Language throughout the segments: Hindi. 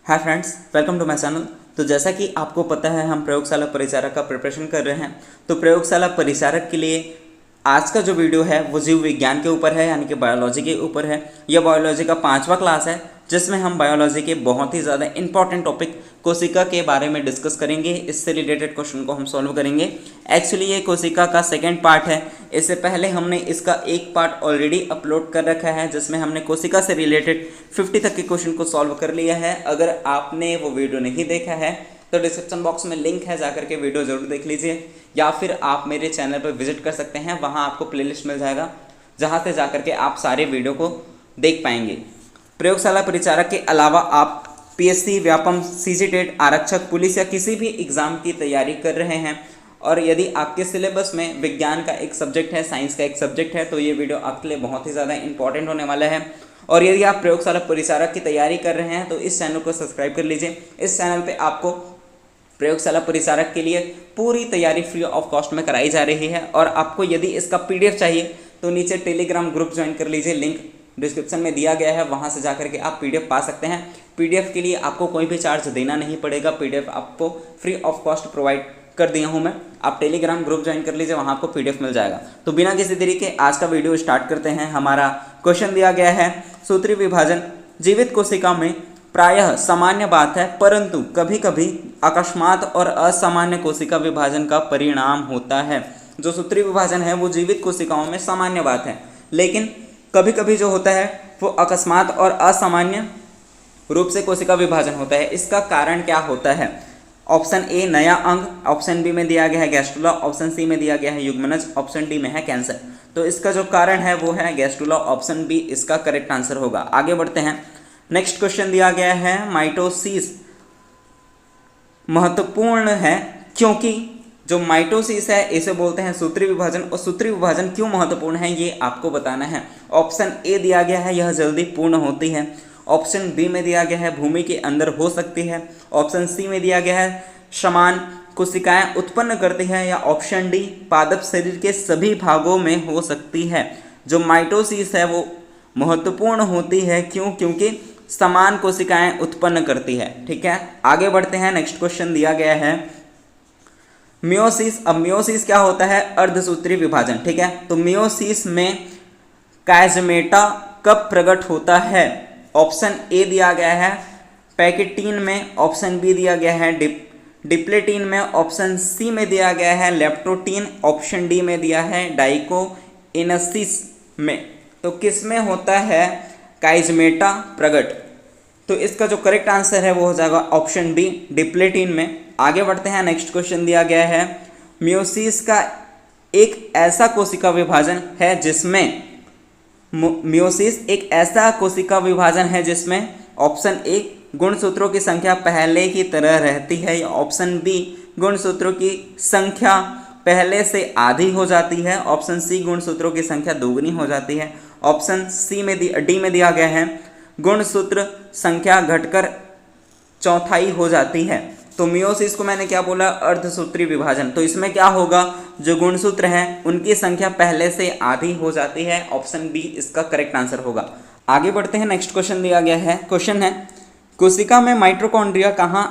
Hi friends, welcome to my channel. तो जैसा कि आपको पता है हम प्रयोगशाला परिचारक का प्रिपरेशन कर रहे हैं। तो प्रयोगशाला परिचारक के लिए आज का जो वीडियो है वो जीव विज्ञान के ऊपर है, यानी कि बायोलॉजी के ऊपर है। यह बायोलॉजी का 5वां क्लास है जिसमें हम बायोलॉजी के बहुत ही ज़्यादा इंपॉर्टेंट टॉपिक कोशिका के बारे में डिस्कस करेंगे। इससे रिलेटेड क्वेश्चन को हम सॉल्व करेंगे। एक्चुअली ये कोशिका का सेकेंड पार्ट है। इससे पहले हमने इसका एक पार्ट ऑलरेडी अपलोड कर रखा है जिसमें हमने कोशिका से रिलेटेड 50 तक के क्वेश्चन को सॉल्व कर लिया है। अगर आपने वो वीडियो नहीं देखा है तो डिस्क्रिप्शन बॉक्स में लिंक है, जाकर के वीडियो जरूर देख लीजिए, या फिर आप मेरे चैनल पर विजिट कर सकते हैं। वहाँ आपको प्लेलिस्ट मिल जाएगा जहाँ से जाकर के आप सारे वीडियो को देख पाएंगे। प्रयोगशाला परिचारक के अलावा आप पीएससी, व्यापम, सीजी टेट, आरक्षक, पुलिस या किसी भी एग्ज़ाम की तैयारी कर रहे हैं और यदि आपके सिलेबस में विज्ञान का एक सब्जेक्ट है, साइंस का एक सब्जेक्ट है, तो ये वीडियो आपके लिए बहुत ही ज़्यादा इंपॉर्टेंट होने वाला है। और यदि आप प्रयोगशाला परिचारक की तैयारी कर रहे हैं तो इस चैनल को सब्सक्राइब कर लीजिए। इस चैनल पे आपको प्रयोगशाला परिचारक के लिए पूरी तैयारी फ्री ऑफ कॉस्ट में कराई जा रही है। और आपको यदि इसका पीडीएफ चाहिए तो नीचे टेलीग्राम ग्रुप ज्वाइन कर लीजिए, लिंक डिस्क्रिप्शन में दिया गया है, वहाँ से जाकर के आप पीडीएफ पा सकते हैं। पीडीएफ के लिए आपको कोई भी चार्ज देना नहीं पड़ेगा, पीडीएफ आपको फ्री ऑफ कॉस्ट प्रोवाइड कर दिया हूँ मैं। आप टेलीग्राम ग्रुप ज्वाइन कर लीजिए, वहाँ आपको पीडीएफ मिल जाएगा। तो बिना किसी देरी के आज का वीडियो स्टार्ट करते हैं। हमारा क्वेश्चन दिया गया है, सूत्रीय विभाजन जीवित कोशिका में प्रायः सामान्य बात है, परंतु कभी कभी अकस्मात और असामान्य कोशिका विभाजन का परिणाम होता है। जो सूत्रीय विभाजन है वो जीवित कोशिकाओं में सामान्य बात है, लेकिन कभी कभी जो होता है वो अकस्मात और असामान्य रूप से कोशिका विभाजन होता है। इसका कारण क्या होता है? ऑप्शन ए नया अंग, ऑप्शन बी में दिया गया है गैस्ट्रुला, ऑप्शन सी में दिया गया है युग्मनज, ऑप्शन डी में है कैंसर। तो इसका जो कारण है वो है गैस्ट्रुला, ऑप्शन बी इसका करेक्ट आंसर होगा। आगे बढ़ते हैं। नेक्स्ट क्वेश्चन दिया गया है, माइटोसिस महत्वपूर्ण है क्योंकि जो माइटोसिस है इसे बोलते हैं सूत्रीय विभाजन, और सूत्रीय विभाजन क्यों महत्वपूर्ण है ये आपको बताना है। ऑप्शन ए दिया गया है यह जल्दी पूर्ण होती है, ऑप्शन बी में दिया गया है भूमि के अंदर हो सकती है, ऑप्शन सी में दिया गया है समान कोशिकाएं उत्पन्न करती है, या ऑप्शन डी पादप शरीर के सभी भागों में हो सकती है। जो माइटोसिस है वो महत्वपूर्ण होती है क्योंकि समान कोशिकाएं उत्पन्न करती है। ठीक है, आगे बढ़ते हैं। नेक्स्ट क्वेश्चन दिया गया है मियोसिस। अब मियोसिस क्या होता है? अर्धसूत्रीय विभाजन। ठीक है, तो मियोसिस में काइजमेटा कब प्रकट होता है? ऑप्शन ए दिया गया है पैकेटीन में, ऑप्शन बी दिया गया है डिप्लेटीन में, ऑप्शन सी में दिया गया है लेप्टोटीन, ऑप्शन डी में दिया है डाइकोइनसिस में। तो किस में होता है काइजमेटा प्रकट? तो इसका जो करेक्ट आंसर है वो हो जाएगा ऑप्शन बी डिप्लेटीन में। आगे बढ़ते हैं। नेक्स्ट क्वेश्चन दिया गया है, मियोसिस का एक ऐसा कोशिका विभाजन है जिसमें मियोसिस एक ऐसा कोशिका विभाजन है जिसमें ऑप्शन ए गुणसूत्रों की संख्या पहले की तरह रहती है, या ऑप्शन बी गुणसूत्रों की संख्या पहले से आधी हो जाती है, ऑप्शन सी गुणसूत्रों की संख्या दोगुनी हो जाती है, ऑप्शन सी में डी में दिया गया है गुणसूत्र संख्या घटकर चौथाई हो जाती है। तो मियोसिस को मैंने क्या बोला? अर्धसूत्रीय विभाजन। तो इसमें क्या होगा? जो गुणसूत्र हैं उनकी संख्या पहले से आधी हो जाती है। ऑप्शन बी इसका करेक्ट आंसर होगा। आगे बढ़ते हैं। नेक्स्ट क्वेश्चन दिया गया है, क्वेश्चन है कोशिका में माइटोकॉन्ड्रिया कहाँ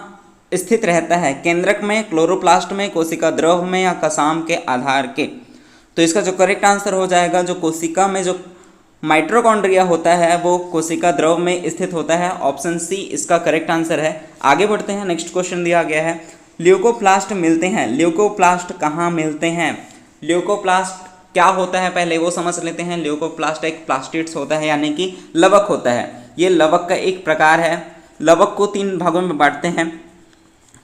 स्थित रहता है? केंद्रक में, क्लोरोप्लास्ट में, कोशिका द्रव में, या कसाम के आधार के? तो इसका जो करेक्ट आंसर हो जाएगा, जो कोशिका में जो माइटोकॉन्ड्रिया होता है वो कोशिका द्रव में स्थित होता है। ऑप्शन सी इसका करेक्ट आंसर है। आगे बढ़ते हैं। नेक्स्ट क्वेश्चन दिया गया है, ल्यूकोप्लास्ट मिलते हैं। ल्यूकोप्लास्ट कहाँ मिलते हैं? ल्यूकोप्लास्ट क्या होता है पहले वो समझ लेते हैं। ल्यूकोप्लास्ट एक प्लास्टिड्स होता है, यानी कि लवक होता है। ये लवक का एक प्रकार है। लवक को 3 भागों में बांटते हैं।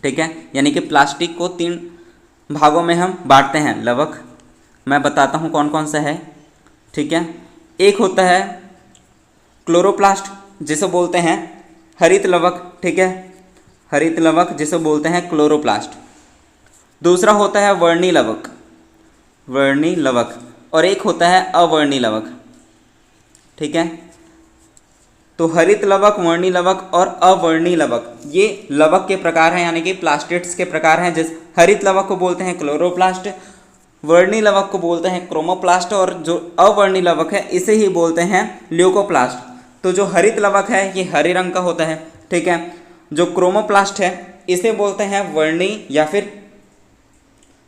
ठीक है, यानी कि प्लास्टिक को 3 भागों में हम बांटते हैं। लवक मैं बताता हूँ कौन कौन सा है। ठीक है, एक होता है क्लोरोप्लास्ट जिसे बोलते हैं हरित लवक। ठीक है, हरित लवक जिसे बोलते हैं क्लोरोप्लास्ट। दूसरा होता है वर्णी लवक, वर्णी लवक, और एक होता है अवर्णी लवक। ठीक है, तो हरित लवक, वर्णी लवक और अवर्णी लवक ये लवक के प्रकार हैं, यानी कि प्लास्टिड्स के प्रकार हैं। जिस हरित लवक को बोलते हैं क्लोरोप्लास्ट, वर्णी लवक को बोलते हैं क्रोमोप्लास्ट, और जो अवर्णी लवक है इसे ही बोलते हैं ल्यूकोप्लास्ट। तो जो हरित लवक है ये हरे रंग का होता है। ठीक है, जो क्रोमोप्लास्ट है इसे बोलते हैं वर्णी या फिर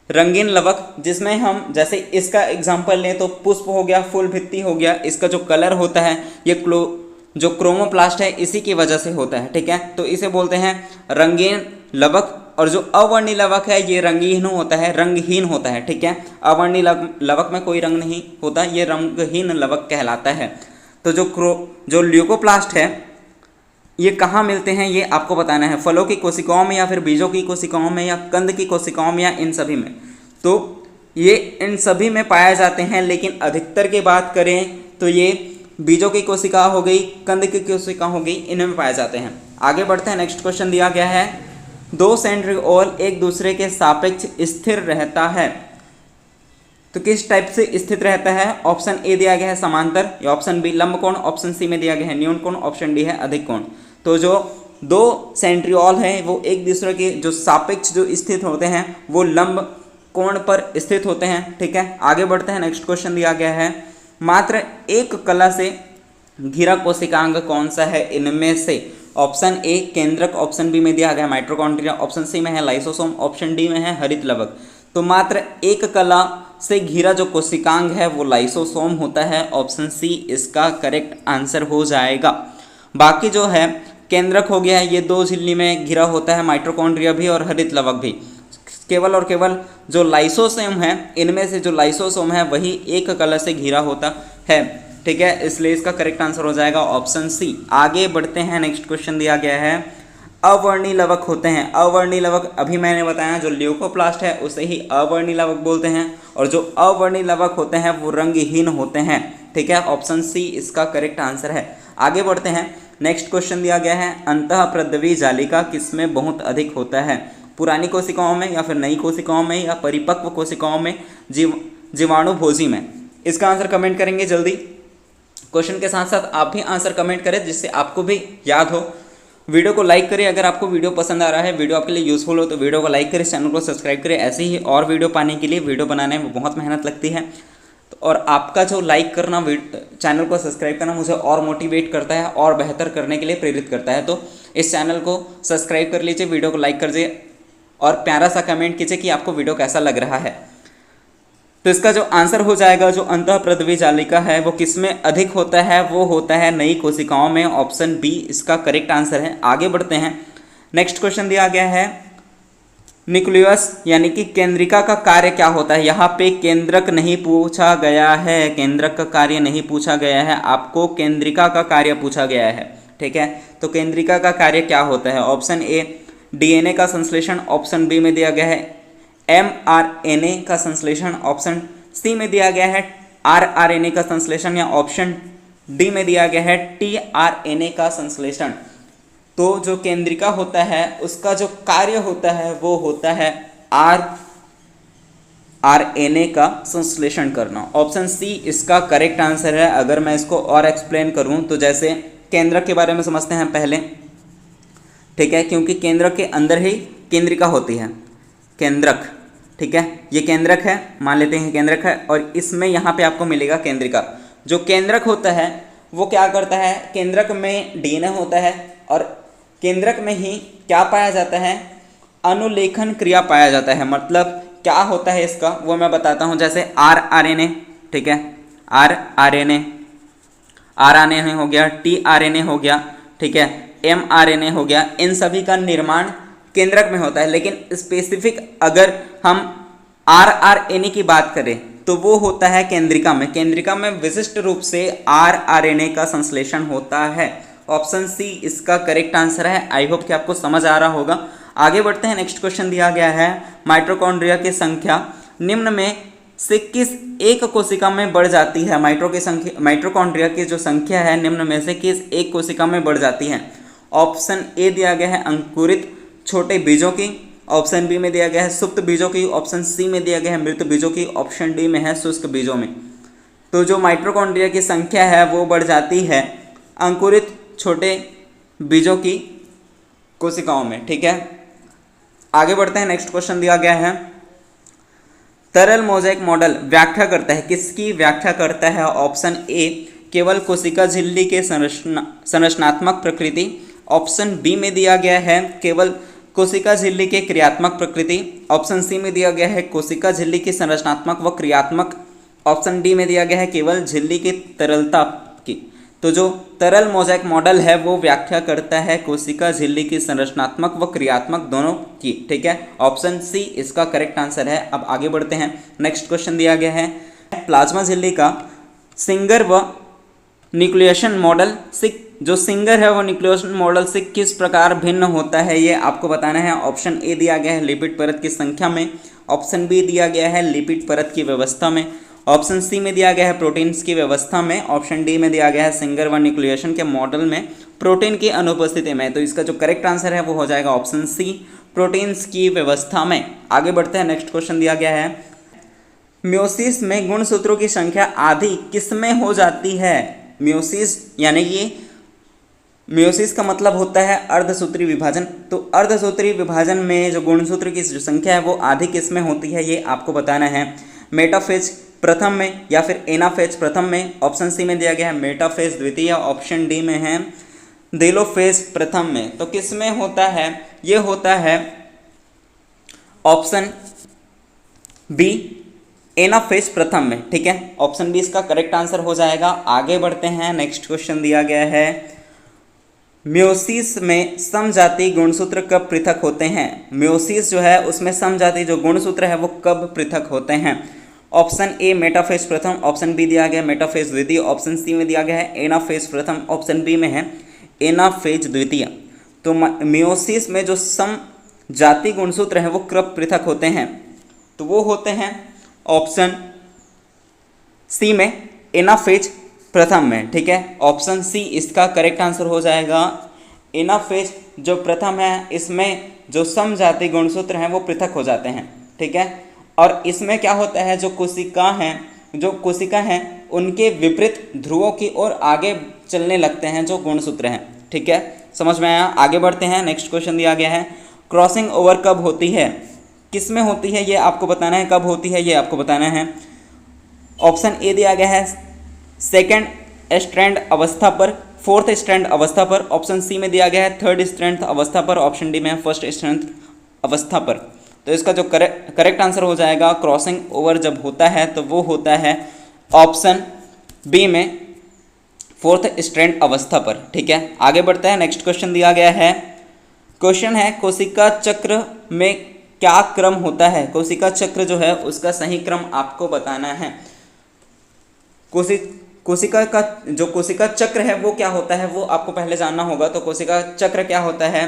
रंगीन लवक, जिसमें हम जैसे इसका एग्जांपल लें तो पुष्प हो गया, फूल भित्ति हो गया, इसका जो कलर होता है ये जो क्रोमोप्लास्ट है इसी की वजह से होता है, ठीक है। तो इसे बोलते हैं रंगीन लवक। और जो अवर्णी लवक है ये रंगहीन होता है, रंगहीन होता है, ठीक है। अवर्णी लवक में कोई रंग नहीं होता, ये रंगहीन लवक कहलाता है। तो जो ल्यूकोप्लास्ट है ये कहाँ मिलते हैं ये आपको बताना है, फलों की कोशिकाओं में या फिर बीजों की कोशिकाओं में या कंद की कोशिकाओं में या इन सभी में। तो ये इन सभी में पाए जाते हैं, लेकिन अधिकतर की बात करें तो ये बीजों की कोशिका हो गई, कंद की कोशिका हो गई, इनमें पाए जाते हैं। आगे बढ़ते हैं, नेक्स्ट क्वेश्चन दिया गया है, दो सेंट्रिओल एक दूसरे के सापेक्ष स्थिर रहता है तो किस टाइप से स्थित रहता है। ऑप्शन ए दिया गया है समांतर, या ऑप्शन बी लंब कोण, ऑप्शन सी में दिया गया है न्यून कोण, ऑप्शन डी है अधिक कोण। तो जो दो सेंट्रिओल हैं वो एक दूसरे के जो सापेक्ष जो स्थित होते हैं वो लंब कोण पर स्थित होते हैं, ठीक है। आगे बढ़ते हैं, नेक्स्ट क्वेश्चन दिया गया है, मात्र एक कला से घिरा कोशिकांग कौन सा है इनमें से। ऑप्शन ए केंद्रक, ऑप्शन बी में दिया गया माइटोकॉन्ड्रिया, ऑप्शन सी में है लाइसोसोम, ऑप्शन डी में है हरित लवक। तो मात्र एक कला से घिरा जो कोशिकांग है वो लाइसोसोम होता है, ऑप्शन सी इसका करेक्ट आंसर हो जाएगा। बाकी जो है केंद्रक हो गया है, ये दो झिल्ली में घिरा होता है, माइटोकॉन्ड्रिया भी और हरित लवक भी। केवल और केवल जो लाइसोसोम है, इनमें से जो लाइसोसोम है वही एक कला से घिरा होता है, ठीक है। इसलिए इसका करेक्ट आंसर हो जाएगा ऑप्शन सी। आगे बढ़ते हैं, नेक्स्ट क्वेश्चन दिया गया है, अवर्णी लवक होते हैं। अवर्णी लवक अभी मैंने बताया जो ल्यूकोप्लास्ट है उसे ही अवर्णी लवक बोलते हैं, और जो अवर्णी लवक होते हैं वो रंगहीन होते हैं, ठीक है। ऑप्शन सी इसका करेक्ट आंसर है। आगे बढ़ते हैं, नेक्स्ट क्वेश्चन दिया गया है, अंतःप्रद्रवी जालिका किसमें बहुत अधिक होता है। पुरानी कोशिकाओं में या फिर नई कोशिकाओं में या परिपक्व कोशिकाओं में, जीवाणुभोजी में। इसका आंसर कमेंट करेंगे जल्दी। क्वेश्चन के साथ साथ आप भी आंसर कमेंट करें जिससे आपको भी याद हो। वीडियो को लाइक करें अगर आपको वीडियो पसंद आ रहा है, वीडियो आपके लिए यूजफुल हो तो वीडियो को लाइक करें, चैनल को सब्सक्राइब करें। ऐसे ही और वीडियो पाने के लिए, वीडियो बनाने में बहुत मेहनत लगती है, तो और आपका जो लाइक करना, चैनल को सब्सक्राइब करना मुझे और मोटिवेट करता है और बेहतर करने के लिए प्रेरित करता है। तो इस चैनल को सब्सक्राइब कर लीजिए, वीडियो को लाइक कर दीजिए और प्यारा सा कमेंट कीजिए कि आपको वीडियो कैसा लग रहा है। तो इसका जो आंसर हो जाएगा, जो अंतःप्रद्रवी जालिका है वो किसमें अधिक होता है, वो होता है नई कोशिकाओं में, ऑप्शन बी इसका करेक्ट आंसर है। आगे बढ़ते हैं, नेक्स्ट क्वेश्चन दिया गया है, न्यूक्लियस यानी कि केंद्रिका का कार्य क्या होता है। यहाँ पे केंद्रक नहीं पूछा गया है, केंद्रक का कार्य नहीं पूछा गया है, आपको केंद्रिका का कार्य पूछा गया है, ठीक है। तो केंद्रिका का कार्य क्या होता है। ऑप्शन ए डीएनए का संश्लेषण, ऑप्शन बी में दिया गया है mRNA का संश्लेषण, ऑप्शन सी में दिया गया है rRNA का संश्लेषण, या ऑप्शन डी में दिया गया है tRNA का संश्लेषण। तो जो केंद्रिका होता है उसका जो कार्य होता है वो होता है rRNA का संश्लेषण करना। ऑप्शन सी इसका करेक्ट आंसर है। अगर मैं इसको और एक्सप्लेन करूं तो जैसे केंद्रक के बारे में समझते हैं पहले, ठीक है, क्योंकि केंद्रक के अंदर ही केंद्रिका होती है, केंद्रक, ठीक है। ये केंद्रक है, मान लेते हैं केंद्रक है, और इसमें यहाँ पे आपको मिलेगा केंद्रिका। जो केंद्रक होता है वो क्या करता है, केंद्रक में डीएनए होता है और केंद्रक में ही क्या पाया जाता है, अनुलेखन क्रिया पाया जाता है। मतलब क्या होता है इसका वो मैं बताता हूँ। जैसे rRNA, ठीक है, rRNA हो गया, tRNA हो गया, ठीक है, mRNA हो गया, इन सभी का निर्माण केंद्रक में होता है। लेकिन स्पेसिफिक अगर हम rRNA की बात करें तो वो होता है केंद्रिका में। केंद्रिका में विशिष्ट रूप से rRNA का संश्लेषण होता है। ऑप्शन सी इसका करेक्ट आंसर है। आई होप कि आपको समझ आ रहा होगा। आगे बढ़ते हैं, नेक्स्ट क्वेश्चन दिया गया है, माइटोकॉन्ड्रिया की संख्या निम्न में से किस एक कोशिका में बढ़ जाती है। माइटोकॉन्ड्रिया की जो संख्या है निम्न में से किस एक कोशिका में बढ़ जाती है। ऑप्शन ए दिया गया है अंकुरित छोटे बीजों की, ऑप्शन बी में दिया गया है सुप्त बीजों की, ऑप्शन सी में दिया गया है मृत बीजों की, ऑप्शन डी में है शुष्क बीजों में। तो जो माइटोकॉन्ड्रिया की संख्या है वो बढ़ जाती है अंकुरित छोटे बीजों की कोशिकाओं में, ठीक है। आगे बढ़ते हैं, नेक्स्ट क्वेश्चन दिया गया है, तरल मोज़ेक मॉडल व्याख्या करता है, किसकी व्याख्या करता है। ऑप्शन ए केवल कोशिका झिल्ली के संरचनात्मक प्रकृति, ऑप्शन बी में दिया गया है केवल कोशिका झिल्ली के क्रियात्मक प्रकृति। ऑप्शन सी में दिया गया है कोशिका झिल्ली की संरचनात्मक व क्रियात्मक। ऑप्शन डी में दिया गया है केवल झिल्ली की तरलता की। तो जो तरल मोज़ेक मॉडल है वो व्याख्या करता है कोशिका झिल्ली की संरचनात्मक व क्रियात्मक दोनों की। ठीक है, ऑप्शन सी इसका करेक्ट आंसर है। अब आगे बढ़ते हैं, नेक्स्ट क्वेश्चन दिया गया है प्लाज्मा झिल्ली का सिंगर व न्यूक्लिएशन मॉडल से, जो सिंगर है वो न्यूक्लिएशन मॉडल से किस प्रकार भिन्न होता है ये आपको बताना है। ऑप्शन ए दिया गया है लिपिड परत की संख्या में। ऑप्शन बी दिया गया है लिपिड परत की व्यवस्था में। ऑप्शन सी में दिया गया है प्रोटीन्स की व्यवस्था में। ऑप्शन डी में दिया गया है सिंगर व न्यूक्लिएशन के मॉडल में प्रोटीन की अनुपस्थिति में। तो इसका जो करेक्ट आंसर है वो हो जाएगा ऑप्शन सी, प्रोटीन्स की व्यवस्था में। आगे बढ़ते हैं, नेक्स्ट क्वेश्चन दिया गया है म्योसिस में गुणसूत्रों की संख्या आधी किसमें हो जाती है। म्योसिस यानी कि म्योसिस का मतलब होता है अर्धसूत्री विभाजन। तो अर्धसूत्री विभाजन में जो गुणसूत्र की जो संख्या है वो आधी किसमें होती है ये आपको बताना है। मेटाफेज प्रथम में या फिर एनाफेज प्रथम में। ऑप्शन सी में दिया गया है मेटाफेज द्वितीय। ऑप्शन डी में है डेलोफेज प्रथम में। तो किस में होता है, ये होता है ऑप्शन बी एनाफेज प्रथम में। ठीक है, ऑप्शन बी इसका करेक्ट आंसर हो जाएगा। आगे बढ़ते हैं, नेक्स्ट क्वेश्चन दिया गया है म्योसिस में समजाति गुणसूत्र कब पृथक होते हैं। म्योसिस जो है उसमें समजाति जो गुणसूत्र है वो कब पृथक होते हैं। ऑप्शन ए मेटाफेज प्रथम। ऑप्शन बी दिया गया मेटाफेज द्वितीय। ऑप्शन सी में दिया गया है एनाफेज प्रथम। ऑप्शन बी में है एनाफेज द्वितीय। तो म्योसिस में जो समजाति गुणसूत्र है वो कब पृथक होते हैं, तो वो होते हैं ऑप्शन सी में एनाफेज प्रथम में। ठीक है, ऑप्शन सी इसका करेक्ट आंसर हो जाएगा। एनाफेज जो प्रथम है इसमें जो समजाति गुणसूत्र हैं वो पृथक हो जाते हैं। ठीक है, और इसमें क्या होता है जो कोशिका हैं उनके विपरीत ध्रुवों की ओर आगे चलने लगते हैं जो गुणसूत्र हैं। ठीक है, समझ में आया। आगे बढ़ते हैं, नेक्स्ट क्वेश्चन दिया गया है क्रॉसिंग ओवर कब होती है, किस में होती है ये आपको बताना है, कब होती है ये आपको बताना है। ऑप्शन ए दिया गया है सेकेंड स्ट्रैंड अवस्था पर, फोर्थ स्ट्रैंड अवस्था पर। ऑप्शन सी में दिया गया है थर्ड स्ट्रैंड अवस्था पर। ऑप्शन डी में है फर्स्ट स्ट्रैंड अवस्था पर। तो इसका जो करेक्ट आंसर हो जाएगा क्रॉसिंग ओवर जब होता है तो वो होता है ऑप्शन बी में फोर्थ स्ट्रैंड अवस्था पर। ठीक है, आगे बढ़ते हैं, नेक्स्ट क्वेश्चन दिया गया है। क्वेश्चन है कोशिका चक्र में क्या क्रम होता है। कोशिका चक्र जो है उसका सही क्रम आपको बताना है। कोशिका का जो कोशिका चक्र है वो क्या होता है वो आपको पहले जानना होगा। तो कोशिका चक्र क्या होता है,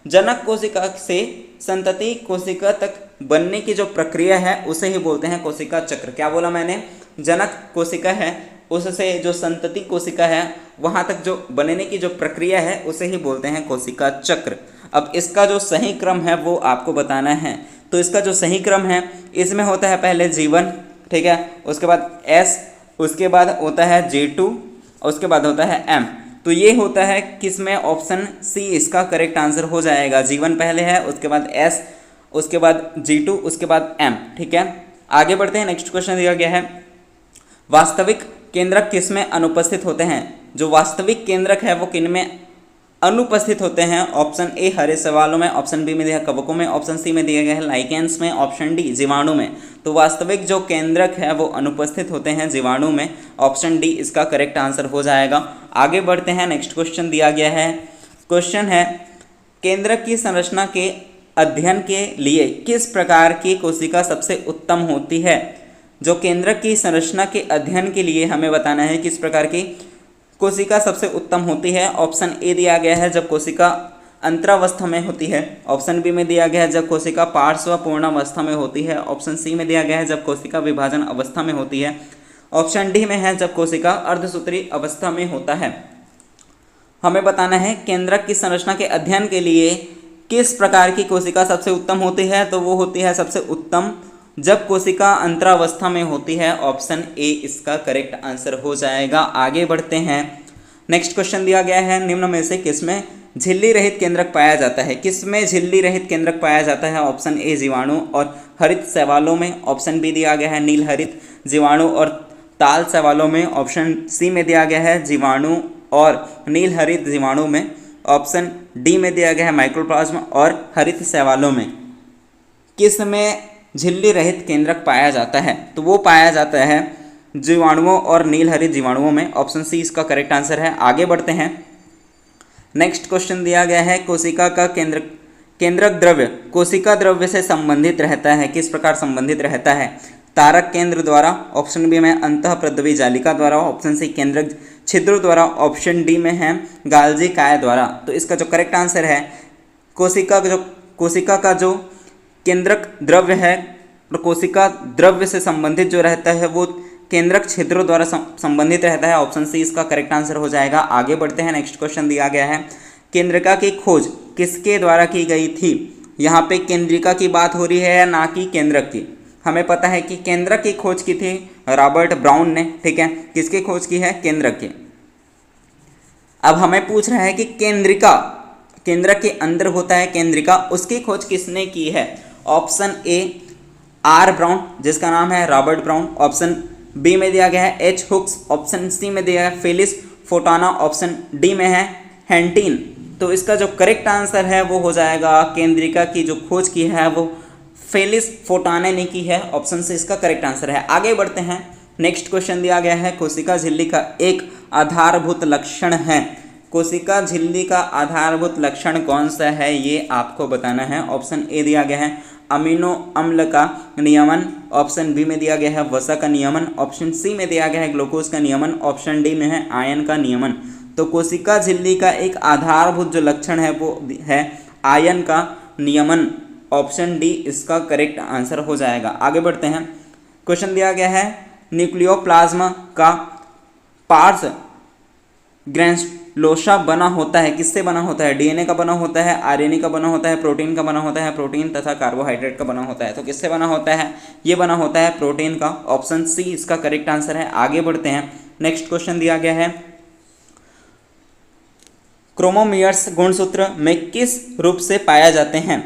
जनक कोशिका से संतति कोशिका तक बनने की जो प्रक्रिया है उसे ही बोलते हैं कोशिका चक्र। क्या बोला मैंने, जनक कोशिका है उससे जो संतति कोशिका है वहाँ तक जो बनने की जो प्रक्रिया है उसे ही बोलते हैं कोशिका चक्र। अब इसका जो सही क्रम है वो आपको बताना है। तो इसका जो सही क्रम है इसमें होता है पहले G1, ठीक है, उसके बाद S, उसके बाद होता है G2 और उसके बाद होता है M। तो ये होता है किसमें, ऑप्शन सी इसका करेक्ट आंसर हो जाएगा। G1 पहले है, उसके बाद S, उसके बाद G2, उसके बाद M। ठीक है, आगे बढ़ते हैं, नेक्स्ट क्वेश्चन दिया गया है वास्तविक केंद्रक किसमें अनुपस्थित होते हैं। जो वास्तविक केंद्रक है वो किन में अनुपस्थित होते हैं। ऑप्शन ए हरे सवालों में, ऑप्शन बी में दिया कवकों में, ऑप्शन सी में दिया गया है लाइकेंस में, ऑप्शन डी जीवाणु में। तो वास्तविक जो केंद्रक है वो अनुपस्थित होते हैं जीवाणु में। ऑप्शन डी इसका करेक्ट आंसर हो जाएगा। आगे बढ़ते हैं, नेक्स्ट क्वेश्चन दिया गया है। क्वेश्चन है केंद्रक की संरचना के अध्ययन के लिए किस प्रकार की कोशिका सबसे उत्तम होती है। जो केंद्रक की संरचना के अध्ययन के लिए हमें बताना है किस प्रकार की कोशिका सबसे उत्तम होती है। ऑप्शन ए दिया गया है जब कोशिका अंतरावस्था में होती है। ऑप्शन बी में दिया गया है जब कोशिका पार्श्व पूर्णावस्था में होती है। ऑप्शन सी में दिया गया है जब कोशिका विभाजन अवस्था में होती है। ऑप्शन डी में है जब कोशिका अर्धसूत्री अवस्था में होता है। हमें बताना है केंद्रक की संरचना के अध्ययन के लिए किस प्रकार की कोशिका सबसे उत्तम होती है। तो वो होती है सबसे उत्तम जब कोशिका अंतरावस्था में होती है। ऑप्शन ए इसका करेक्ट आंसर हो जाएगा। आगे बढ़ते हैं, नेक्स्ट क्वेश्चन दिया गया है निम्न में से किसमें झिल्ली रहित केंद्रक पाया जाता है। किसमें झिल्ली रहित केंद्रक पाया जाता है। ऑप्शन ए जीवाणु और हरित शैवालों में। ऑप्शन बी दिया गया है नील हरित जीवाणु और ताल शैवालों में। ऑप्शन सी में दिया गया है जीवाणु और नील हरित जीवाणु में। ऑप्शन डी में दिया गया है माइक्रोप्लाज्म, और हरित शैवालों में किस में झिल्ली रहित केंद्रक पाया जाता है? तो वो पाया जाता है जीवाणुओं और नीलहरित जीवाणुओं में। ऑप्शन सी इसका करेक्ट आंसर है। आगे बढ़ते हैं। नेक्स्ट क्वेश्चन दिया गया है कोशिका का केंद्रक द्रव्य कोशिका द्रव्य से संबंधित रहता है, किस प्रकार संबंधित रहता है? तारक केंद्र द्वारा, ऑप्शन बी में अंतःप्रद्रवी जालिका द्वारा, ऑप्शन सी केंद्रक छिद्रों द्वारा, ऑप्शन डी में है गाल्जी काय द्वारा। तो इसका जो करेक्ट आंसर है कोशिका का जो केंद्रक द्रव्य है, कोशिका द्रव्य से संबंधित जो रहता है वो केंद्रक छिद्रों द्वारा संबंधित रहता है। ऑप्शन सी इसका करेक्ट आंसर हो जाएगा। आगे बढ़ते हैं। नेक्स्ट क्वेश्चन दिया गया है केंद्रिका की खोज किसके द्वारा की गई थी? यहाँ पे केंद्रिका की बात हो रही है या ना कि केंद्रक की? हमें पता है कि केंद्रक की खोज की थी रॉबर्ट ब्राउन ने, ठीक है। किसकी खोज की है? केंद्रक की। अब हमें पूछ रहा है कि केंद्रिका, केंद्रक के अंदर होता है केंद्रिका, उसकी खोज किसने की है? ऑप्शन ए आर ब्राउन, जिसका नाम है रॉबर्ट ब्राउन। ऑप्शन बी में दिया गया है एच हुक्स। ऑप्शन सी में दिया है फेलिस फोंटाना। ऑप्शन डी में है हेंटिन। तो इसका जो करेक्ट आंसर है वो हो जाएगा केंद्रिका की जो खोज की है वो फेलिस फोंटाना ने की है। ऑप्शन से इसका करेक्ट आंसर है। आगे बढ़ते हैं। नेक्स्ट क्वेश्चन दिया गया है कोशिका झिल्ली का एक आधारभूत लक्षण है। कोशिका झिल्ली का आधारभूत लक्षण कौन सा है ये आपको बताना है। ऑप्शन ए दिया गया है अमीनो अम्ल का नियमन। ऑप्शन बी में दिया गया है वसा का नियमन। ऑप्शन सी में दिया गया है ग्लूकोज का नियमन। ऑप्शन डी में है आयन का नियमन। तो कोशिका झिल्ली का एक आधारभूत जो लक्षण है वो है आयन का नियमन। ऑप्शन डी इसका करेक्ट आंसर हो जाएगा। आगे बढ़ते हैं। क्वेश्चन दिया गया है न्यूक्लियोप्लाज्म का पार्स ग्रैनुलोसा बना होता है, किससे बना होता है? डीएनए का बना होता है, आरएनए का बना होता है, प्रोटीन का बना होता है, प्रोटीन तथा कार्बोहाइड्रेट का बना होता है। तो किससे बना होता है? ये बना होता है प्रोटीन का। ऑप्शन सी इसका करेक्ट आंसर है। आगे बढ़ते हैं। नेक्स्ट क्वेश्चन दिया गया है क्रोमोमियर्स गुणसूत्र में किस रूप से पाए जाते हैं?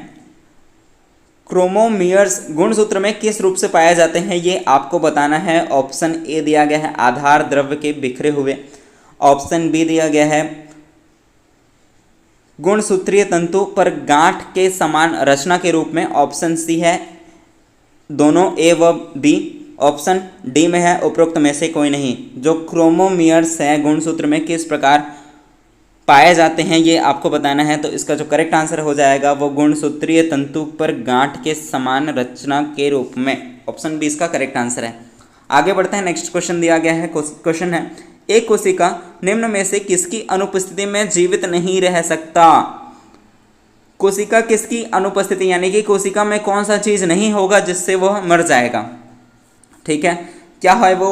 क्रोमोमियर्स गुणसूत्र में किस रूप से पाए जाते हैं ये आपको बताना है। ऑप्शन ए दिया गया है आधार द्रव्य के बिखरे हुए। ऑप्शन बी दिया गया है गुणसूत्रीय तंतु पर गांठ के समान रचना के रूप में। ऑप्शन सी है दोनों ए व बी। ऑप्शन डी में है उपरोक्त में से कोई नहीं। जो क्रोमोमियर्स है गुणसूत्र में किस प्रकार पाए जाते हैं ये आपको बताना है। तो इसका जो करेक्ट आंसर हो जाएगा वो गुणसूत्रीय तंतु पर गांठ के समान रचना के रूप में। ऑप्शन बी इसका करेक्ट आंसर है। आगे बढ़ते हैं। नेक्स्ट क्वेश्चन दिया गया है क्वेश्चन है एक कोशिका निम्न में से किसकी अनुपस्थिति में जीवित नहीं रह सकता? कोशिका किसकी अनुपस्थिति यानी कि कोशिका में कौन सा चीज नहीं होगा जिससे वह मर जाएगा? ठीक है, क्या है वो?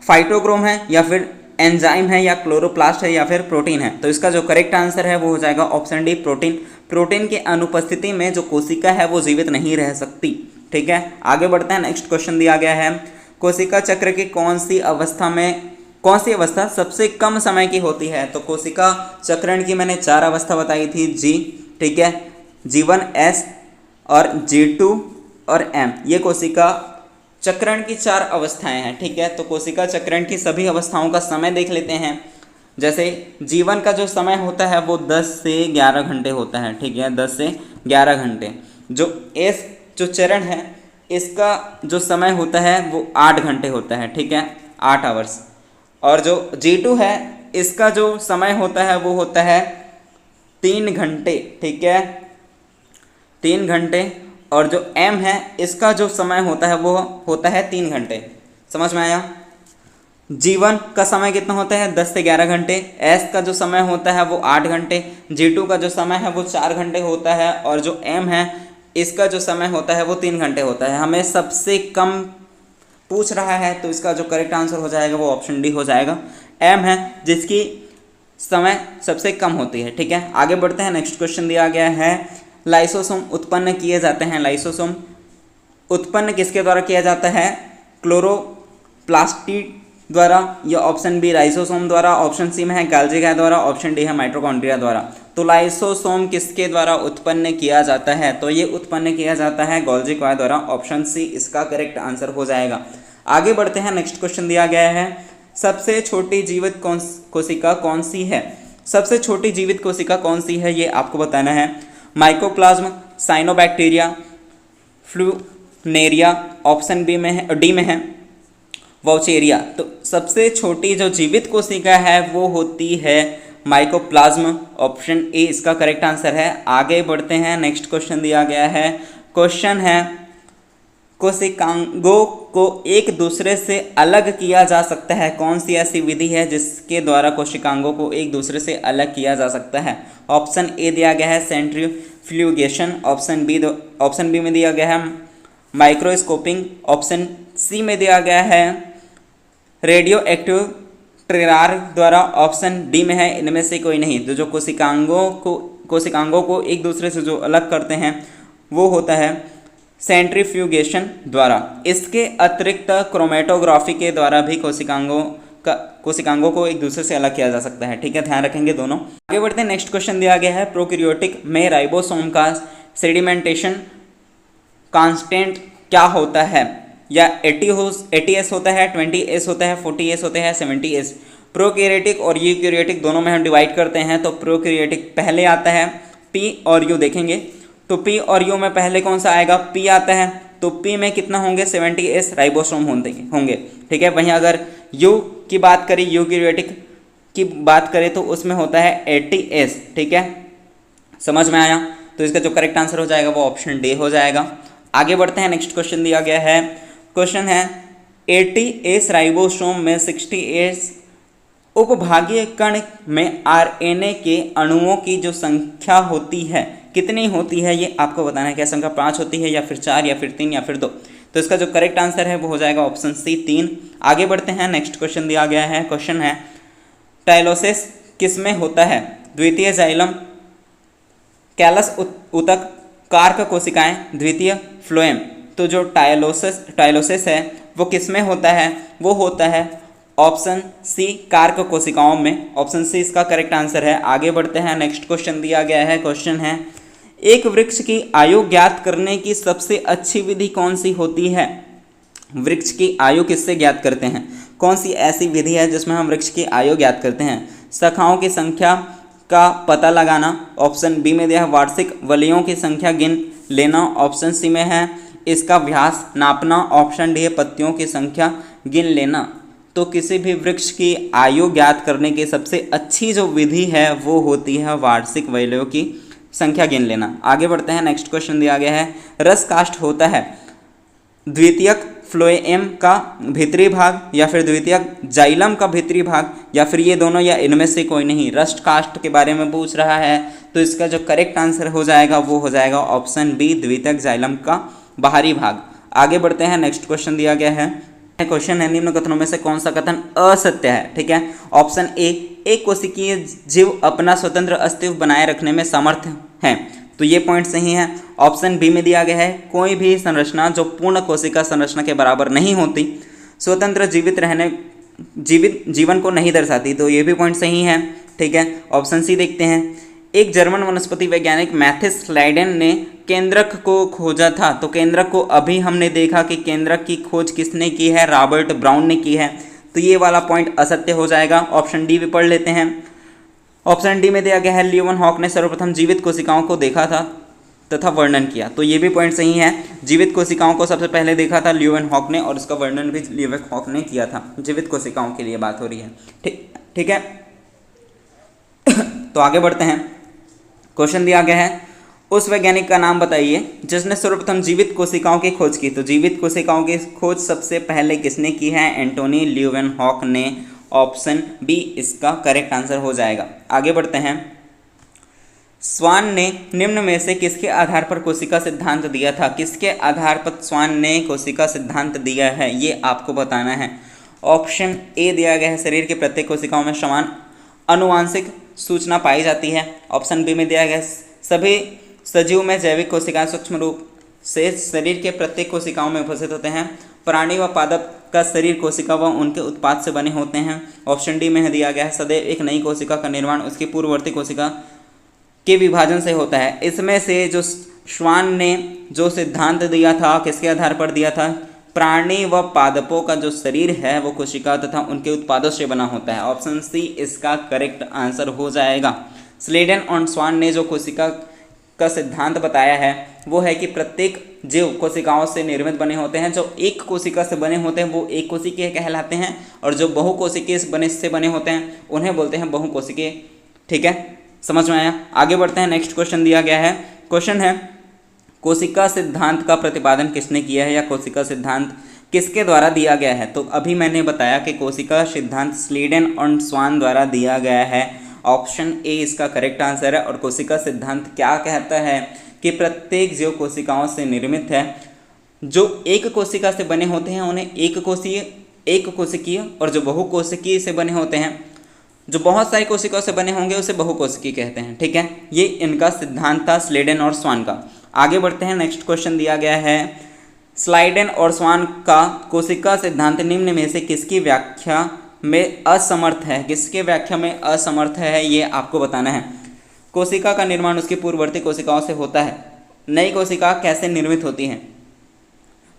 फाइटोक्रोम है या फिर एंजाइम है या क्लोरोप्लास्ट है या फिर प्रोटीन है? तो इसका जो करेक्ट आंसर है वो हो जाएगा ऑप्शन डी प्रोटीन। प्रोटीन के अनुपस्थिति में जो कोशिका है वो जीवित नहीं रह सकती। ठीक है, आगे बढ़ते हैं। नेक्स्ट क्वेश्चन दिया गया है कोशिका चक्र की कौन सी अवस्था सबसे कम समय की होती है? तो कोशिका चक्रण की मैंने 4 अवस्था बताई थी जी, ठीक है, G1 S और G2 और M। ये कोशिका चक्रण की 4 अवस्थाएं हैं। ठीक है, तो कोशिका चक्रण की सभी अवस्थाओं का समय देख लेते हैं। जैसे G1 का जो समय होता है वो 10 से 11 घंटे होता है। ठीक है, 10 से 11 घंटे। जो S जो चरण है इसका जो समय होता है वो 8 घंटे होता है। ठीक है, 8 आवर्स। और जो G2 है इसका जो समय होता है वो होता है 3 घंटे। ठीक है, 3 घंटे। और जो M है इसका जो समय होता है वो होता है 3 घंटे। समझ में आया? G1 का समय कितना होता है? 10 से 11 घंटे। S का जो समय होता है वो 8 घंटे। G2 का जो समय है वो 4 घंटे होता है। और जो M है इसका जो समय होता है वो 3 घंटे होता है। हमें सबसे कम पूछ रहा है तो इसका जो करेक्ट आंसर हो जाएगा वो ऑप्शन डी हो जाएगा। M है जिसकी समय सबसे कम होती है। ठीक है, आगे बढ़ते हैं। नेक्स्ट क्वेश्चन दिया गया है लाइसोसोम उत्पन्न किए जाते हैं। लाइसोसोम उत्पन्न किसके द्वारा किया जाता है? क्लोरोप्लास्ट द्वारा या ऑप्शन बी लाइसोसोम द्वारा। ऑप्शन सी में है गाल्जी काय द्वारा। ऑप्शन डी है माइटोकॉन्ड्रिया द्वारा। तो लाइसोसोम किसके द्वारा उत्पन्न किया जाता है? तो ये उत्पन्न किया जाता है गोल्जी काय द्वारा। ऑप्शन सी इसका करेक्ट आंसर हो जाएगा। आगे बढ़ते हैं। नेक्स्ट क्वेश्चन दिया गया है सबसे छोटी जीवित कोशिका कौन सी है? सबसे छोटी जीवित कोशिका कौन सी है ये आपको बताना है। माइकोप्लाज्म, साइनोबैक्टीरिया, फ्लूनेरिया, ऑप्शन बी में है, डी में है वाउचेरिया। तो सबसे छोटी जो जीवित कोशिका है वो होती है माइकोप्लाज्म, ऑप्शन ए इसका करेक्ट आंसर है। आगे बढ़ते हैं, नेक्स्ट क्वेश्चन दिया गया है। क्वेश्चन है कोशिकांगों को एक दूसरे से अलग किया जा सकता है, कौन सी ऐसी विधि है जिसके द्वारा कोशिकांगों को एक दूसरे से अलग किया जा सकता है। ऑप्शन ए दिया गया है सेंट्रीफ्यूगेशन, ऑप्शन बी में दिया गया है माइक्रोस्कोपिंग, ऑप्शन सी में दिया गया है रेडियो एक्टिव ट्रेरार द्वारा, ऑप्शन डी में है इनमें से कोई नहीं। तो जो कोशिकांगों को एक दूसरे से जो अलग करते हैं वो होता है सेंट्रीफ्यूगेशन द्वारा। इसके अतिरिक्त क्रोमेटोग्राफी के द्वारा भी कोशिकांगों को एक दूसरे से अलग किया जा सकता है। ठीक है, ध्यान रखेंगे दोनों। आगे बढ़ते हैं, नेक्स्ट क्वेश्चन दिया गया है प्रोकैरियोटिक में राइबोसोम का सेडिमेंटेशन कांस्टेंट क्या होता है, या 80s होता है, 20s होता है, 40s होता है, 70s। प्रोकैरियोटिक और यूकैरियोटिक दोनों में हम डिवाइड करते हैं, तो प्रोकैरियोटिक पहले आता है, पी और यू देखेंगे। तो पी और यू में पहले कौन सा आएगा, पी आता है। तो पी में कितना होंगे, 70s राइबोसोम होंगे। ठीक है, वहीं अगर यू की बात करें, यूकैरियोटिक की बात करें तो उसमें होता है 80s। ठीक है, समझ में आया। तो इसका जो करेक्ट आंसर हो जाएगा वो ऑप्शन डी हो जाएगा। आगे बढ़ते हैं, नेक्स्ट क्वेश्चन दिया गया है। क्वेश्चन है 80s राइबोसोम में 60s उपभागीय कण में आरएनए के अणुओं की जो संख्या होती है कितनी होती है ये आपको बताना है। क्या संख्या 5 होती है, या फिर 4, या फिर 3, या फिर 2। तो इसका जो करेक्ट आंसर है वो हो जाएगा ऑप्शन सी 3। आगे बढ़ते हैं, नेक्स्ट क्वेश्चन दिया गया है। क्वेश्चन है टाइलोसिस किसमें होता है, द्वितीय जाइलम, कैलस ऊतक, कार्क कोशिकाएं, द्वितीय फ्लोएम। तो जो टाइलोसिस है वो किसमें होता है, वो होता है ऑप्शन सी कार्क कोशिकाओं में, ऑप्शन सी इसका करेक्ट आंसर है। आगे बढ़ते हैं, नेक्स्ट क्वेश्चन दिया गया है। क्वेश्चन है एक वृक्ष की आयु ज्ञात करने की सबसे अच्छी विधि कौन सी होती है। वृक्ष की आयु किससे ज्ञात करते हैं, कौन सी ऐसी विधि है जिसमें हम वृक्ष की आयु ज्ञात करते हैं। शाखाओं की संख्या का पता लगाना, ऑप्शन बी में दिया है वार्षिक वलयों की संख्या गिन लेना, ऑप्शन सी में है इसका व्यास नापना, ऑप्शन डी है पत्तियों की संख्या गिन लेना। तो किसी भी वृक्ष की आयु ज्ञात करने की सबसे अच्छी जो विधि है वो होती है वार्षिक वलयों की संख्या गिन लेना। आगे बढ़ते हैं, नेक्स्ट क्वेश्चन दिया गया है रस काष्ठ होता है द्वितीयक फ्लोएम का भीतरी भाग, या फिर द्वितीयक जाइलम का भीतरी भाग, या फिर ये दोनों, या इनमें से कोई नहीं। रस्ट काष्ठ के बारे में पूछ रहा है, तो इसका जो करेक्ट आंसर हो जाएगा वो हो जाएगा ऑप्शन बी द्वितीयक जाइलम का बाहरी भाग। आगे बढ़ते हैं, नेक्स्ट क्वेश्चन दिया गया है। क्वेश्चन है निम्न कथनों में से कौन सा कथन असत्य है। ठीक है, ऑप्शन ए एक कोशिकीय जीव अपना स्वतंत्र अस्तित्व बनाए रखने में समर्थ है, तो ये पॉइंट सही है। ऑप्शन बी में दिया गया है कोई भी संरचना जो पूर्ण कोशिका संरचना के बराबर नहीं होती स्वतंत्र जीवन को नहीं दर्शाती, तो ये भी पॉइंट सही है। ठीक है, ऑप्शन सी देखते हैं। एक जर्मन वनस्पति वैज्ञानिक मैथिस स्लाइडेन ने केंद्रक को खोजा था, तो केंद्रक को अभी हमने देखा कि केंद्रक की खोज किसने की है, रॉबर्ट ब्राउन ने की है, तो ये वाला पॉइंट असत्य हो जाएगा। ऑप्शन डी भी पढ़ लेते हैं। ऑप्शन डी में दिया गया है ल्यूवेनहॉक ने सर्वप्रथम जीवित कोशिकाओं को देखा था तथा वर्णन किया, तो ये भी पॉइंट सही है। जीवित कोशिकाओं को सबसे पहले देखा था ल्यूवेनहॉक ने, और उसका वर्णन भी ल्यूवेनहॉक ने किया था। जीवित कोशिकाओं के लिए बात हो रही है। ठीक है तो आगे बढ़ते हैं। क्वेश्चन दिया गया है उस वैज्ञानिक का नाम बताइए जिसने सर्वप्रथम जीवित कोशिकाओं की खोज की। तो जीवित कोशिकाओं की खोज सबसे पहले किसने की है, एंटोनी ल्यूवेनहॉक ने, ऑप्शन बी इसका करेक्ट आंसर हो जाएगा। आगे बढ़ते हैं। स्वान ने निम्न में से किसके आधार पर कोशिका सिद्धांत दिया था, किसके आधार पर स्वान ने कोशिका सिद्धांत दिया है ये आपको बताना है। ऑप्शन ए दिया गया है शरीर के प्रत्येक कोशिकाओं में समान आनुवांशिक सूचना पाई जाती है, ऑप्शन बी में दिया गया सभी सजीव में जैविक कोशिकाएं सूक्ष्म रूप से शरीर के प्रत्येक कोशिकाओं में उपस्थित होते हैं, प्राणी व पादप का शरीर कोशिका व उनके उत्पाद से बने होते हैं, ऑप्शन डी में दिया गया है सदैव एक नई कोशिका का निर्माण उसकी पूर्ववर्ती कोशिका के विभाजन से होता है। इसमें से जो श्वान ने जो सिद्धांत दिया था किसके आधार पर दिया था, प्राणी व पादपों का जो शरीर है वो कोशिका तथा उनके उत्पादों से बना होता है। ऑप्शन सी इसका करेक्ट आंसर हो जाएगा। स्लेडन और स्वान ने जो कोशिका का सिद्धांत बताया है वो है कि प्रत्येक जीव कोशिकाओं से निर्मित बने होते हैं। जो एक कोशिका से बने होते हैं वो एक कोशिकीय कहलाते हैं, और जो बहुकोशिकीय से बने होते हैं उन्हें बोलते हैं बहुकोशिकीय। ठीक है, समझ में आया? आगे बढ़ते हैं। नेक्स्ट क्वेश्चन दिया गया है, क्वेश्चन है कोशिका सिद्धांत का प्रतिपादन किसने किया है, या कोशिका सिद्धांत किसके द्वारा दिया गया है। तो अभी मैंने बताया कि कोशिका सिद्धांत स्लेडन और स्वान द्वारा दिया गया है। ऑप्शन ए इसका करेक्ट आंसर है। और कोशिका सिद्धांत क्या कहता है कि प्रत्येक जीव कोशिकाओं से निर्मित है। जो एक कोशिका से बने होते हैं उन्हें एक कोशिकीय, और जो बहुकोशिकीय से बने होते हैं, जो बहुत सारी कोशिकाओं से बने होंगे उसे बहुकोशिकीय कहते हैं। ठीक है, ये इनका सिद्धांत था स्लेडन और स्वान का। आगे बढ़ते हैं। नेक्स्ट क्वेश्चन दिया गया है, स्लाइडन और स्वान का कोशिका सिद्धांत निम्न में से किसकी व्याख्या में असमर्थ है। किसके व्याख्या में असमर्थ है ये आपको बताना है। कोशिका का निर्माण उसकी पूर्ववर्ती कोशिकाओं से होता है। नई कोशिका कैसे निर्मित होती है।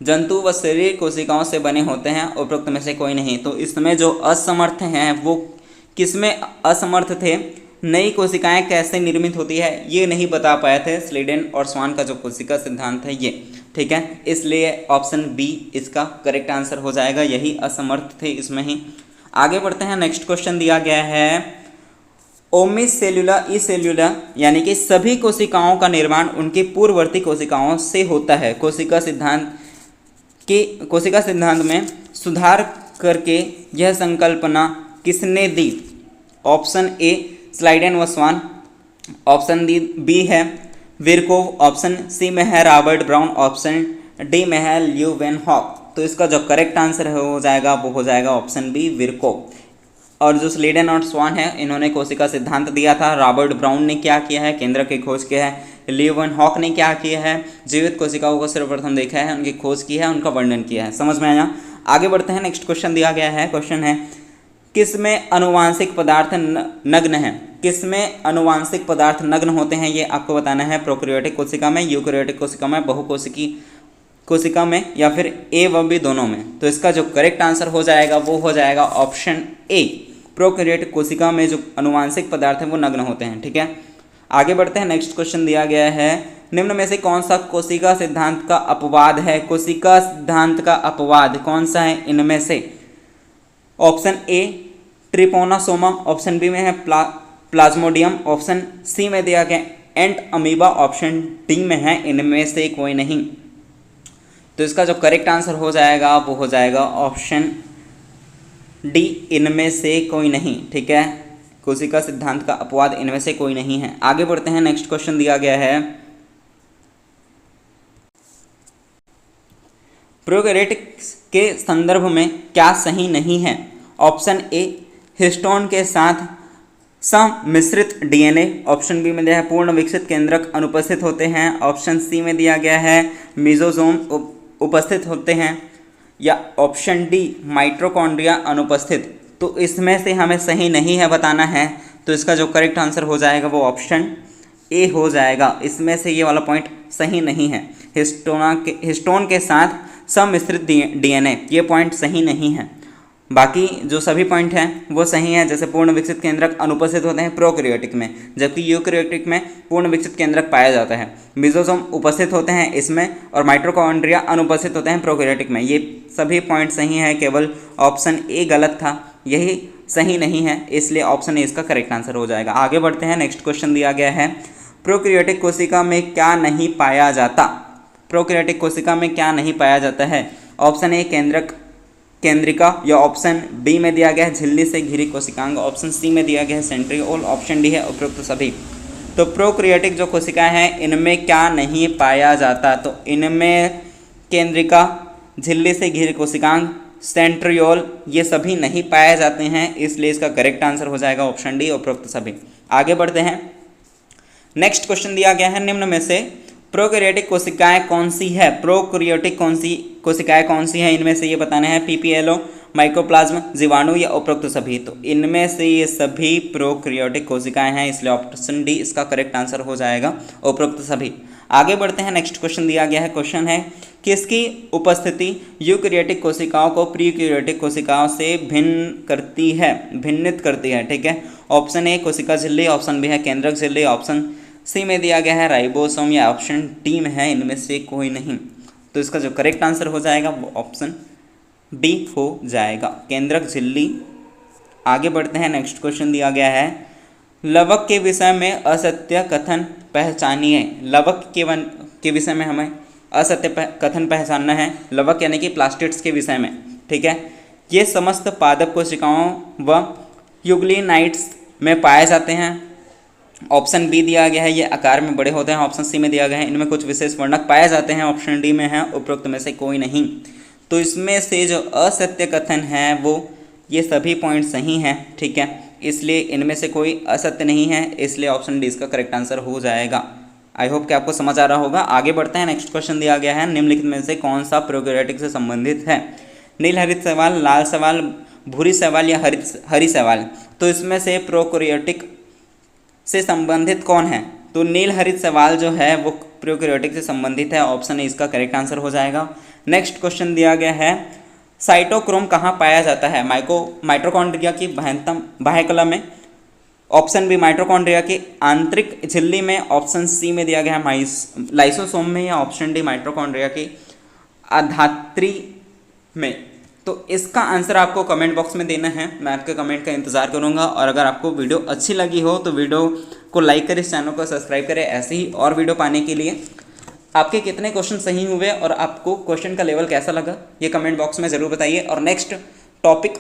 जंतु व शरीर कोशिकाओं से बने होते हैं, उपरोक्त में से कोई नहीं। तो इसमें जो असमर्थ हैं वो किसमें असमर्थ थे, नई कोशिकाएं कैसे निर्मित होती है ये नहीं बता पाए थे स्लेडन और स्वान का जो कोशिका सिद्धांत है ये। ठीक है, इसलिए ऑप्शन बी इसका करेक्ट आंसर हो जाएगा, यही असमर्थ थे इसमें ही। आगे बढ़ते हैं। नेक्स्ट क्वेश्चन दिया गया है, ओमिस सेल्यूला ई सेल्यूला यानी कि सभी कोशिकाओं का निर्माण उनकी पूर्ववर्ती कोशिकाओं से होता है। कोशिका सिद्धांत में सुधार करके यह संकल्पना किसने दी। ऑप्शन ए स्लाइडन व स्वान, ऑप्शन बी है विरकोव, ऑप्शन सी में है रॉबर्ट ब्राउन, ऑप्शन डी में है ल्यूवेनहॉक। तो इसका जो करेक्ट आंसर हो जाएगा वो हो जाएगा ऑप्शन बी विरकोव। और जो स्लेडन और स्वान है इन्होंने कोशिका सिद्धांत दिया था। रॉबर्ट ब्राउन ने क्या किया है, केंद्रक की खोज किया है। ल्यूवेनहॉक ने क्या किया है, जीवित कोशिकाओं को सर्वप्रथम देखा है, उनकी खोज की है, उनका वर्णन किया है। समझ में आया? आगे बढ़ते हैं। नेक्स्ट क्वेश्चन दिया गया है, क्वेश्चन है किसमें अनुवांशिक पदार्थ नग्न है। किसमें अनुवांशिक पदार्थ नग्न होते हैं ये आपको बताना है। प्रोकैरियोटिक कोशिका में, यूकैरियोटिक कोशिका में, बहुकोशिकी कोशिका में, या फिर ए व बी दोनों में। तो इसका जो करेक्ट आंसर हो जाएगा वो हो जाएगा ऑप्शन ए। प्रोकैरियोटिक कोशिका में जो अनुवांशिक पदार्थ हैं वो नग्न होते हैं। ठीक है, आगे बढ़ते हैं। नेक्स्ट क्वेश्चन दिया गया है, निम्न में से कौन सा कोशिका सिद्धांत का अपवाद है। कोशिका सिद्धांत का अपवाद कौन सा है इनमें से। ऑप्शन ए ट्रिपोनासोमा, ऑप्शन बी में है प्लाज्मोडियम, ऑप्शन सी में दिया गया एंट अमीबा, ऑप्शन डी में है इनमें से कोई नहीं। तो इसका जो करेक्ट आंसर हो जाएगा वो हो जाएगा ऑप्शन डी, इनमें से कोई नहीं। ठीक है, कोशिका सिद्धांत का अपवाद इनमें से कोई नहीं है। आगे बढ़ते हैं। नेक्स्ट क्वेश्चन दिया गया है, प्रोकैरियोटिक्स के संदर्भ में क्या सही नहीं है। ऑप्शन ए हिस्टोन के साथ सम्मिश्रित डीएनए, ऑप्शन बी में दिया है पूर्ण विकसित केंद्रक अनुपस्थित होते हैं, ऑप्शन सी में दिया गया है मेसोसोम उपस्थित होते हैं, या ऑप्शन डी माइटोकॉन्ड्रिया अनुपस्थित। तो इसमें से हमें सही नहीं है बताना है। तो इसका जो करेक्ट आंसर हो जाएगा वो ऑप्शन ए हो जाएगा। इसमें से ये वाला पॉइंट सही नहीं है। हिस्टोन के साथ सम्मिश्रित डीएनए ये पॉइंट सही नहीं है। बाकी जो सभी पॉइंट हैं वो सही हैं। जैसे पूर्ण विकसित केंद्रक अनुपस्थित होते हैं प्रोकैरियोटिक में, जबकि यूकैरियोटिक में पूर्ण विकसित केंद्रक पाया जाता है। मेसोसोम उपस्थित होते हैं इसमें, और माइटोकॉन्ड्रिया अनुपस्थित होते हैं प्रोकैरियोटिक में। ये सभी पॉइंट सही हैं, केवल ऑप्शन ए गलत था, यही सही नहीं है, इसलिए ऑप्शन ए इसका करेक्ट आंसर हो जाएगा। आगे बढ़ते हैं। नेक्स्ट क्वेश्चन दिया गया है, प्रोकैरियोटिक कोशिका में क्या नहीं पाया जाता। प्रोकैरियोटिक कोशिका में क्या नहीं पाया जाता है। ऑप्शन ए केंद्रिका, या ऑप्शन बी में दिया गया है झिल्ली से घिरी कोशिकांग, ऑप्शन सी में दिया गया है सेंट्रियोल, ऑप्शन डी है उपरोक्त सभी। तो प्रोकैरियोटिक जो कोशिकाएं हैं इनमें क्या नहीं पाया जाता। तो इनमें केंद्रिका, झिल्ली से घिरी कोशिकांग, सेंट्रियोल ये सभी नहीं पाए जाते हैं, इसलिए इसका करेक्ट आंसर हो जाएगा ऑप्शन डी उपरोक्त सभी। आगे बढ़ते हैं। नेक्स्ट क्वेश्चन दिया गया है, निम्न में से प्रोकैरियोटिक कोशिकाएं कौन सी है। प्रोकैरियोटिक कोशिकाएं कौन सी हैं इनमें से ये बताना है। पीपीएलओ, माइकोप्लाज्म, जीवाणु, या उपरोक्त सभी। तो इनमें से ये सभी प्रोकैरियोटिक कोशिकाएं हैं, इसलिए ऑप्शन डी इसका करेक्ट आंसर हो जाएगा उपरोक्त सभी। आगे बढ़ते हैं। नेक्स्ट क्वेश्चन दिया गया है, क्वेश्चन है किसकी उपस्थिति यूकैरियोटिक कोशिकाओं को प्रीयूकैरियोटिक कोशिकाओं से भिन्नित करती है, ठीक है। ऑप्शन ए कोशिका झिल्ली, ऑप्शन बी है केंद्रक झिल्ली, ऑप्शन सी में दिया गया है राइबोसोम, या ऑप्शन डी में है इनमें से कोई नहीं। तो इसका जो करेक्ट आंसर हो जाएगा वो ऑप्शन डी हो जाएगा, केंद्रक झिल्ली। आगे बढ़ते हैं, नेक्स्ट क्वेश्चन दिया गया है लवक के विषय में असत्य कथन पहचानिए। लवक के विषय में हमें असत्य कथन पहचानना है, लवक यानी कि प्लास्टिड्स के विषय में, ठीक है। ये समस्त पादप कोशिकाओं व यूग्लिनाइट्स में पाए जाते हैं। ऑप्शन बी दिया गया है ये आकार में बड़े होते हैं, ऑप्शन सी में दिया गया है इनमें कुछ विशेष वर्णक पाए जाते हैं, ऑप्शन डी में है उपरोक्त में से कोई नहीं। तो इसमें से जो असत्य कथन है वो ये सभी पॉइंट सही हैं, ठीक है, इसलिए इनमें से कोई असत्य नहीं है, इसलिए ऑप्शन डी इसका करेक्ट आंसर हो जाएगा। आई होप कि आपको समझ आ रहा होगा। आगे बढ़ते हैं, नेक्स्ट क्वेश्चन दिया गया है निम्नलिखित में से कौन सा प्रोकैरियोटिक से संबंधित है। नील हरित शैवाल, लाल शैवाल, भूरी शैवाल या हरी शैवाल। तो इसमें से प्रोकैरियोटिक से संबंधित कौन है? तो नील हरित शैवाल जो है वो प्रोकैरियोटिक से संबंधित है, ऑप्शन ए इसका करेक्ट आंसर हो जाएगा। नेक्स्ट क्वेश्चन दिया गया है साइटोक्रोम कहाँ पाया जाता है? माइटोकॉन्ड्रिया की बाह्यकला में, ऑप्शन बी माइटोकॉन्ड्रिया की आंतरिक झिल्ली में, ऑप्शन सी में दिया गया है लाइसोसोम में, या ऑप्शन डी माइटोकॉन्ड्रिया की आधात्री में। तो इसका आंसर आपको कमेंट बॉक्स में देना है, मैं आपके कमेंट का इंतजार करूंगा। और अगर आपको वीडियो अच्छी लगी हो तो वीडियो को लाइक करें, इस चैनल को सब्सक्राइब करें ऐसे ही और वीडियो पाने के लिए। आपके कितने क्वेश्चन सही हुए और आपको क्वेश्चन का लेवल कैसा लगा ये कमेंट बॉक्स में ज़रूर बताइए। और नेक्स्ट टॉपिक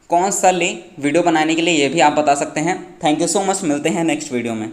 कौन सा ले वीडियो बनाने के लिए ये भी आप बता सकते हैं। थैंक यू सो मच, मिलते हैं नेक्स्ट वीडियो में।